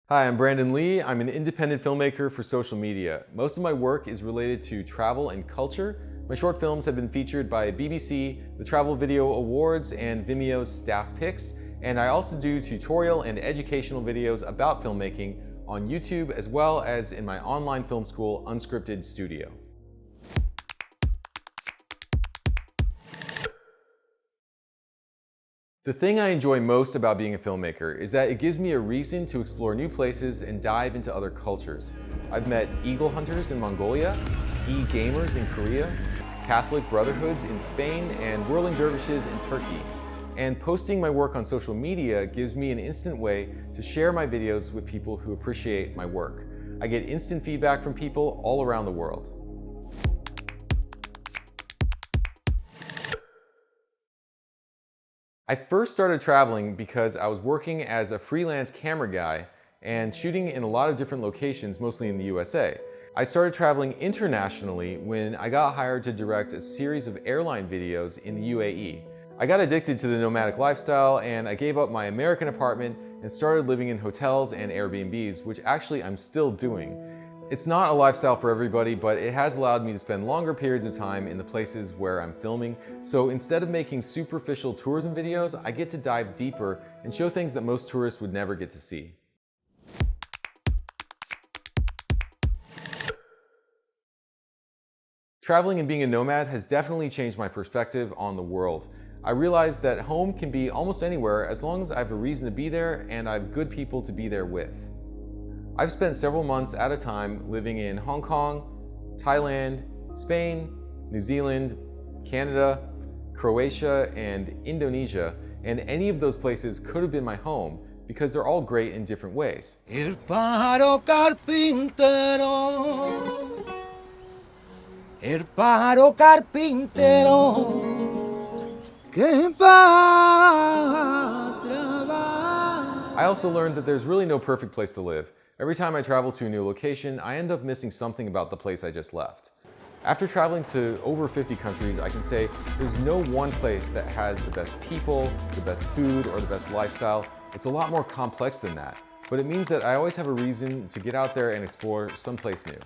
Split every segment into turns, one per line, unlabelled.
Hi, I'm Brandon Lee. I'm an independent filmmaker for social media. Most of my work is related to travel and culture. My short films have been featured by BBC, the Travel Video Awards, and Vimeo's Staff Picks. And I also do tutorial and educational videos about filmmaking on YouTube, as well as in my online film school, Unscripted Studio. The thing I enjoy most about being a filmmaker is that it gives me a reason to explore new places and dive into other cultures. I've met eagle hunters in Mongolia, e-gamers in Korea, Catholic brotherhoods in Spain, and whirling dervishes in Turkey. And posting my work on social media gives me an instant way to share my videos with people who appreciate my work. I get instant feedback from people all around the world. I first started traveling because I was working as a freelance camera guy and shooting in a lot of different locations, mostly in the USA. I started traveling internationally when I got hired to direct a series of airline videos in the UAE. I got addicted to the nomadic lifestyle and I gave up my American apartment and started living in hotels and Airbnbs, which actually I'm still doing. It's not a lifestyle for everybody, but it has allowed me to spend longer periods of time in the places where I'm filming. So instead of making superficial tourism videos, I get to dive deeper and show things that most tourists would never get to see. Traveling and being a nomad has definitely changed my perspective on the world. I realized that home can be almost anywhere as long as I have a reason to be there and I have good people to be there with. I've spent several months at a time living in Hong Kong, Thailand, Spain, New Zealand, Canada, Croatia, and Indonesia, and any of those places could have been my home because they're all great in different ways.
El pájaro carpintero, el pájaro carpintero, que va a trabajar.
I also learned that there's really no perfect place to live. Every time I travel to a new location, I end up missing something about the place I just left. After traveling to over 50 countries, I can say there's no one place that has the best people, the best food, or the best lifestyle. It's a lot more complex than that, but it means that I always have a reason to get out there and explore someplace new.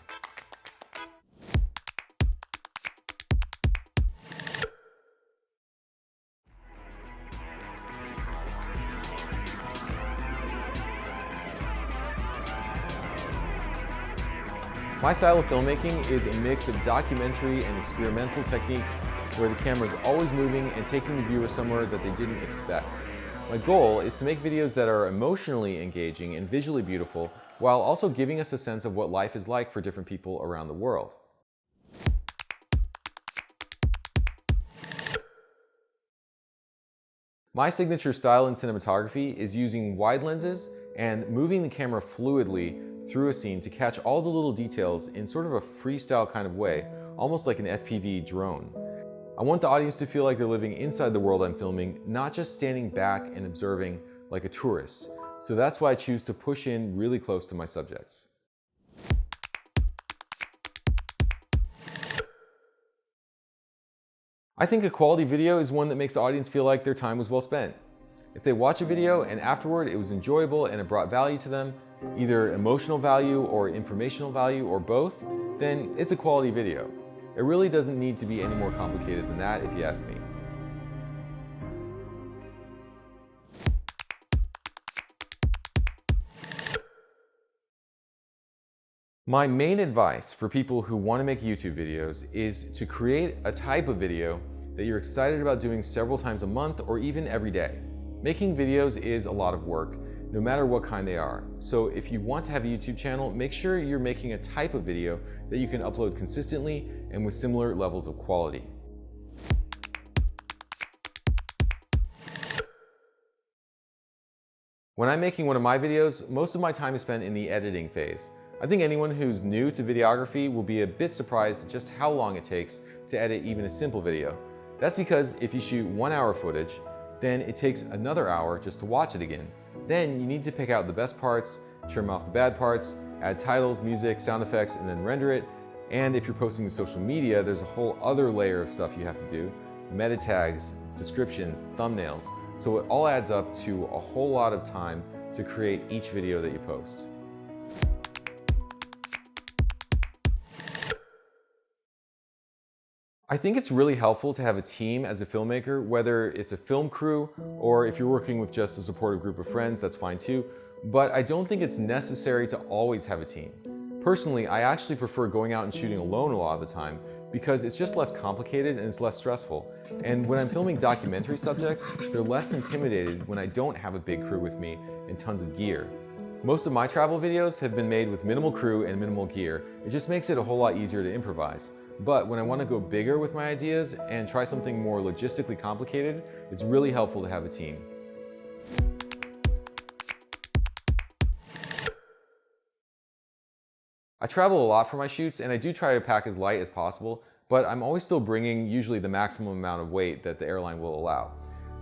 My style of filmmaking is a mix of documentary and experimental techniques where the camera is always moving and taking the viewer somewhere that they didn't expect. My goal is to make videos that are emotionally engaging and visually beautiful while also giving us a sense of what life is like for different people around the world. My signature style in cinematography is using wide lenses and moving the camera fluidly through a scene to catch all the little details in sort of a freestyle kind of way, almost like an FPV drone. I want the audience to feel like they're living inside the world I'm filming, not just standing back and observing like a tourist. So that's why I choose to push in really close to my subjects. I think a quality video is one that makes the audience feel like their time was well spent. If they watch a video and afterward it was enjoyable and it brought value to them, either emotional value or informational value or both, then it's a quality video. It really doesn't need to be any more complicated than that if you ask me. My main advice for people who want to make YouTube videos is to create a type of video that you're excited about doing several times a month or even every day. Making videos is a lot of work, no matter what kind they are. So if you want to have a YouTube channel, make sure you're making a type of video that you can upload consistently and with similar levels of quality. When I'm making one of my videos, most of my time is spent in the editing phase. I think anyone who's new to videography will be a bit surprised at just how long it takes to edit even a simple video. That's because if you shoot 1 hour footage, then it takes another hour just to watch it again. Then you need to pick out the best parts, trim off the bad parts, add titles, music, sound effects, and then render it. And if you're posting to social media, there's a whole other layer of stuff you have to do. Meta tags, descriptions, thumbnails. So it all adds up to a whole lot of time to create each video that you post. I think it's really helpful to have a team as a filmmaker, whether it's a film crew or if you're working with just a supportive group of friends, that's fine too. But I don't think it's necessary to always have a team. Personally, I actually prefer going out and shooting alone a lot of the time because it's just less complicated and it's less stressful. And when I'm filming documentary subjects, they're less intimidated when I don't have a big crew with me and tons of gear. Most of my travel videos have been made with minimal crew and minimal gear. It just makes it a whole lot easier to improvise. But when I want to go bigger with my ideas and try something more logistically complicated, it's really helpful to have a team. I travel a lot for my shoots and I do try to pack as light as possible, but I'm always still bringing usually the maximum amount of weight that the airline will allow.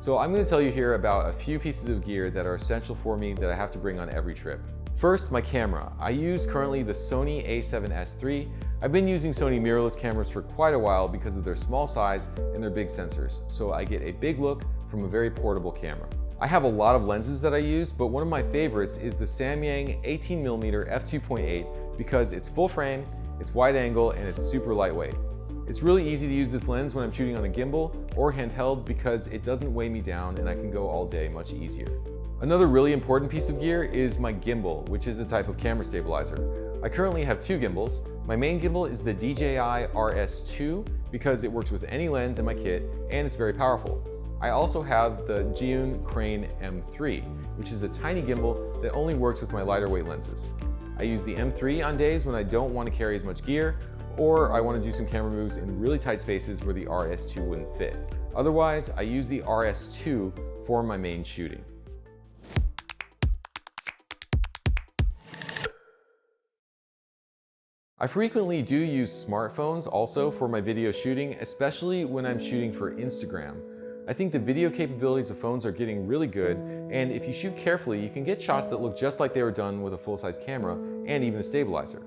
So I'm going to tell you here about a few pieces of gear that are essential for me that I have to bring on every trip. First, my camera. I use currently the Sony a7S III. I've been using Sony mirrorless cameras for quite a while because of their small size and their big sensors, so I get a big look from a very portable camera. I have a lot of lenses that I use, but one of my favorites is the Samyang 18mm f2.8 because it's full frame, it's wide angle, and it's super lightweight. It's really easy to use this lens when I'm shooting on a gimbal or handheld because it doesn't weigh me down and I can go all day much easier. Another really important piece of gear is my gimbal, which is a type of camera stabilizer. I currently have two gimbals. My main gimbal is the DJI RS2 because it works with any lens in my kit and it's very powerful. I also have the Zhiyun Crane M3, which is a tiny gimbal that only works with my lighter weight lenses. I use the M3 on days when I don't want to carry as much gear or I want to do some camera moves in really tight spaces where the RS2 wouldn't fit. Otherwise, I use the RS2 for my main shooting. I frequently do use smartphones also for my video shooting, especially when I'm shooting for Instagram. I think the video capabilities of phones are getting really good, and if you shoot carefully, you can get shots that look just like they were done with a full-size camera and even a stabilizer.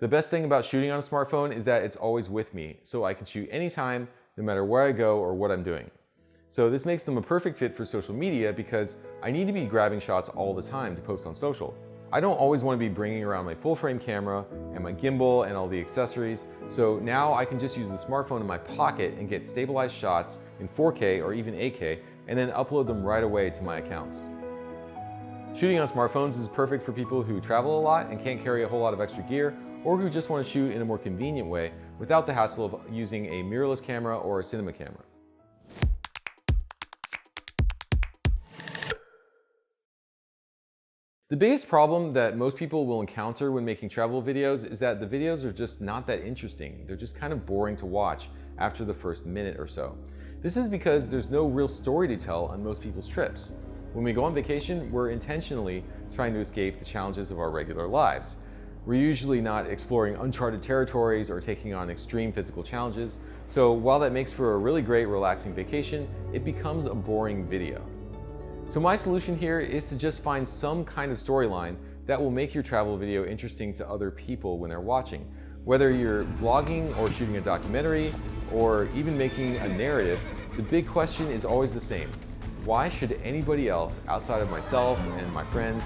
The best thing about shooting on a smartphone is that it's always with me, so I can shoot anytime, no matter where I go or what I'm doing. So this makes them a perfect fit for social media because I need to be grabbing shots all the time to post on social. I don't always want to be bringing around my full frame camera and my gimbal and all the accessories, so now I can just use the smartphone in my pocket and get stabilized shots in 4K or even 8K and then upload them right away to my accounts. Shooting on smartphones is perfect for people who travel a lot and can't carry a whole lot of extra gear, or who just want to shoot in a more convenient way without the hassle of using a mirrorless camera or a cinema camera. The biggest problem that most people will encounter when making travel videos is that the videos are just not that interesting. They're just kind of boring to watch after the first minute or so. This is because there's no real story to tell on most people's trips. When we go on vacation, we're intentionally trying to escape the challenges of our regular lives. We're usually not exploring uncharted territories or taking on extreme physical challenges, so while that makes for a really great relaxing vacation, it becomes a boring video. So my solution here is to just find some kind of storyline that will make your travel video interesting to other people when they're watching. Whether you're vlogging or shooting a documentary or even making a narrative, the big question is always the same. Why should anybody else outside of myself and my friends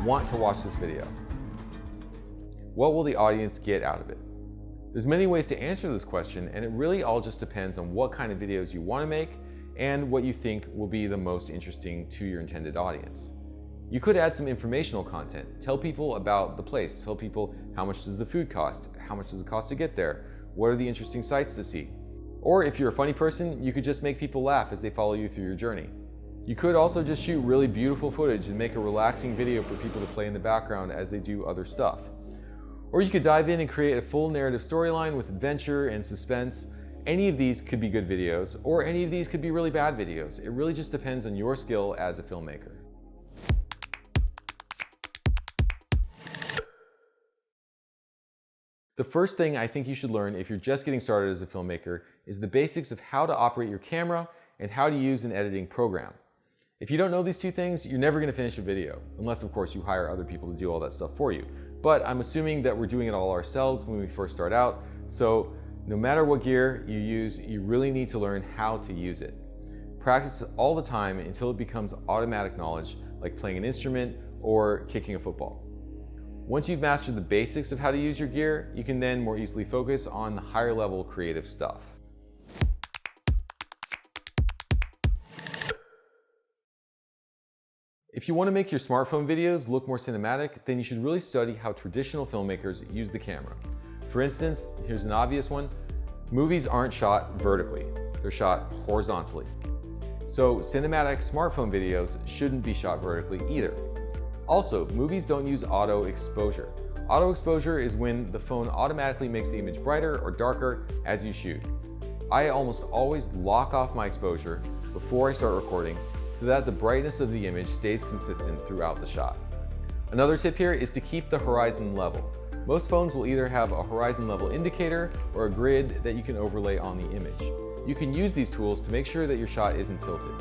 want to watch this video? What will the audience get out of it? There's many ways to answer this question, and it really all just depends on what kind of videos you want to make and what you think will be the most interesting to your intended audience. You could add some informational content. Tell people about the place. Tell people how much does the food cost? How much does it cost to get there? What are the interesting sights to see? Or if you're a funny person, you could just make people laugh as they follow you through your journey. You could also just shoot really beautiful footage and make a relaxing video for people to play in the background as they do other stuff. Or you could dive in and create a full narrative storyline with adventure and suspense. Any of these could be good videos, or any of these could be really bad videos. It really just depends on your skill as a filmmaker. The first thing I think you should learn if you're just getting started as a filmmaker is the basics of how to operate your camera and how to use an editing program. If you don't know these two things, you're never going to finish a video, unless of course you hire other people to do all that stuff for you. But I'm assuming that we're doing it all ourselves when we first start out, so no matter what gear you use, you really need to learn how to use it. Practice all the time until it becomes automatic knowledge, like playing an instrument or kicking a football. Once you've mastered the basics of how to use your gear, you can then more easily focus on the higher level creative stuff. If you want to make your smartphone videos look more cinematic, then you should really study how traditional filmmakers use the camera. For instance, here's an obvious one. Movies aren't shot vertically, they're shot horizontally. So cinematic smartphone videos shouldn't be shot vertically either. Also, movies don't use auto exposure. Auto exposure is when the phone automatically makes the image brighter or darker as you shoot. I almost always lock off my exposure before I start recording so that the brightness of the image stays consistent throughout the shot. Another tip here is to keep the horizon level. Most phones will either have a horizon level indicator or a grid that you can overlay on the image. You can use these tools to make sure that your shot isn't tilted.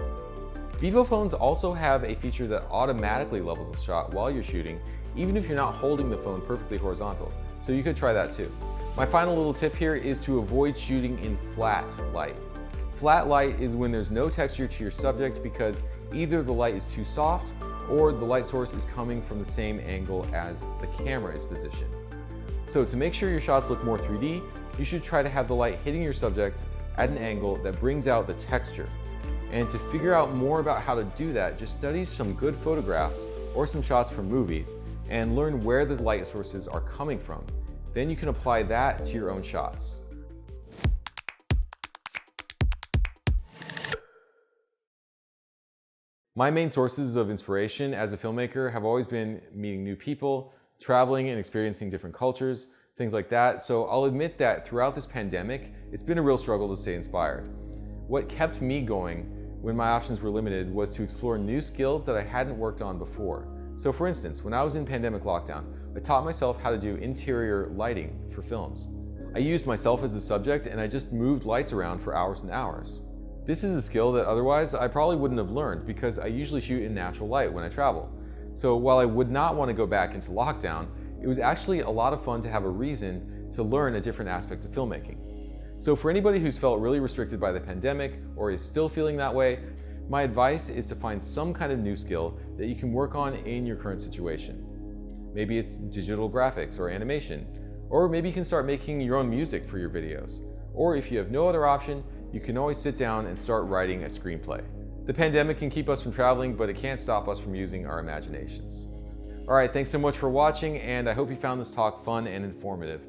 Vivo phones also have a feature that automatically levels the shot while you're shooting, even if you're not holding the phone perfectly horizontal, so you could try that too. My final little tip here is to avoid shooting in flat light. Flat light is when there's no texture to your subject because either the light is too soft or the light source is coming from the same angle as the camera is positioned. So to make sure your shots look more 3D, you should try to have the light hitting your subject at an angle that brings out the texture. And to figure out more about how to do that, just study some good photographs or some shots from movies and learn where the light sources are coming from. Then you can apply that to your own shots. My main sources of inspiration as a filmmaker have always been meeting new people, traveling and experiencing different cultures, things like that. So I'll admit that throughout this pandemic, it's been a real struggle to stay inspired. What kept me going when my options were limited was to explore new skills that I hadn't worked on before. So for instance, when I was in pandemic lockdown, I taught myself how to do interior lighting for films. I used myself as the subject and I just moved lights around for hours and hours. This is a skill that otherwise I probably wouldn't have learned because I usually shoot in natural light when I travel. So while I would not want to go back into lockdown, it was actually a lot of fun to have a reason to learn a different aspect of filmmaking. So for anybody who's felt really restricted by the pandemic or is still feeling that way, my advice is to find some kind of new skill that you can work on in your current situation. Maybe it's digital graphics or animation, or maybe you can start making your own music for your videos. Or if you have no other option, you can always sit down and start writing a screenplay. The pandemic can keep us from traveling, but it can't stop us from using our imaginations. All right, thanks so much for watching, and I hope you found this talk fun and informative.